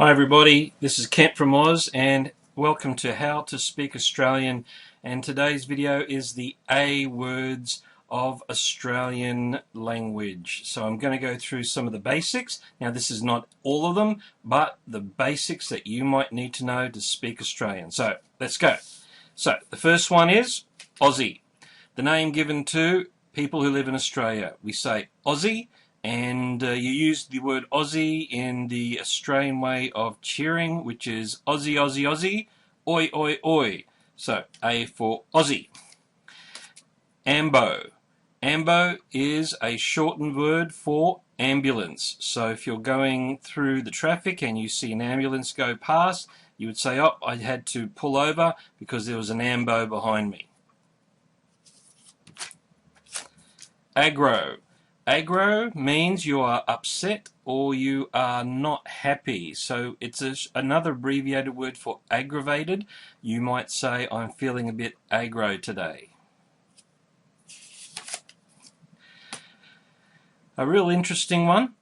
Hi everybody, this is Kent from Oz and welcome to How to Speak Australian, and today's video is the A words of Australian language. So I'm going to go through some of the basics. Now this is not all of them, but the basics that you might need to know to speak Australian. So let's go. So the first one is Aussie, the name given to people who live in Australia. We say Aussie. And you use the word Aussie in the Australian way of cheering, which is Aussie, Aussie, Aussie, oi, oi, oi. So, A for Aussie. Ambo. Ambo is a shortened word for ambulance. So if you're going through the traffic and you see an ambulance go past, you would say, oh, I had to pull over because there was an ambo behind me. Aggro. Aggro means you are upset or you are not happy. So it's another abbreviated word for aggravated. You might say, I'm feeling a bit aggro today. A real interesting one,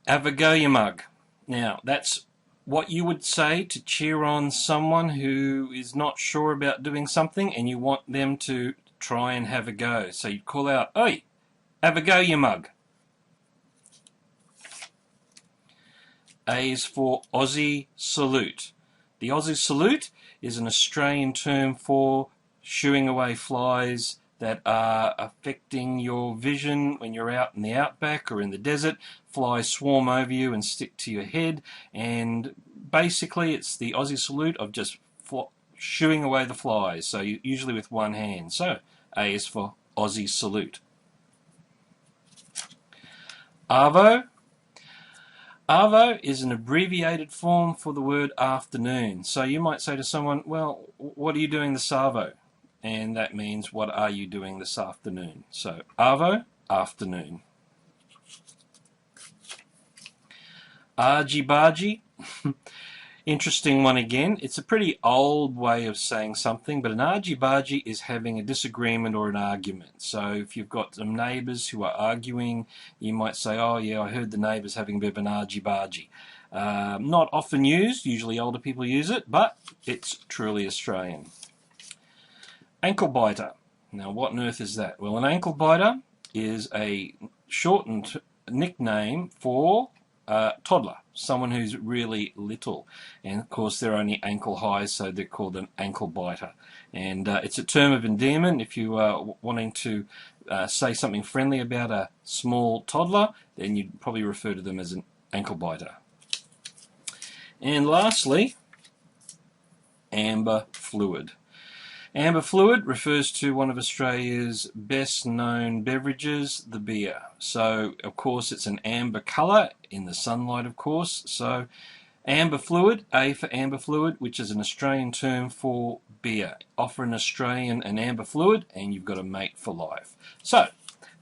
have a go you mug. Now that's what you would say to cheer on someone who is not sure about doing something and you want them to try and have a go. So you call out, oi, have a go you mug. A is for Aussie salute. The Aussie salute is an Australian term for shooing away flies that are affecting your vision when you're out in the outback or in the desert. Flies swarm over you and stick to your head, and basically it's the Aussie salute of just shooing away the flies, so usually with one hand. So A is for Aussie salute. Arvo. Arvo is an abbreviated form for the word afternoon. So you might say to someone, well, what are you doing this arvo? And that means, what are you doing this afternoon? So arvo, afternoon. Argy-bargy. Interesting one again. It's a pretty old way of saying something, but an argy-bargy is having a disagreement or an argument. So if you've got some neighbours who are arguing, you might say, oh yeah, I heard the neighbours having a bit of an argy-bargy. Not often used, usually older people use it, but it's truly Australian. Ankle biter. Now what on earth is that? Well, an ankle biter is a shortened nickname for toddler, someone who's really little, and of course they're only ankle high, so they're called an ankle biter. And it's a term of endearment. If you are wanting to say something friendly about a small toddler, then you'd probably refer to them as an ankle biter. And lastly, amber fluid. Amber fluid refers to one of Australia's best known beverages, the beer. So of course it's an amber colour in the sunlight, of course. So amber fluid, A for amber fluid, which is an Australian term for beer. Offer an Australian an amber fluid and you've got a mate for life. So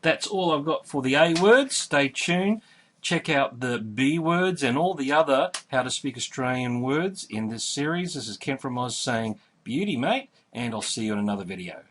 that's all I've got for the A words. Stay tuned. Check out the B words and all the other How to Speak Australian words in this series. This is Kent from Oz saying beauty, mate, and I'll see you in another video.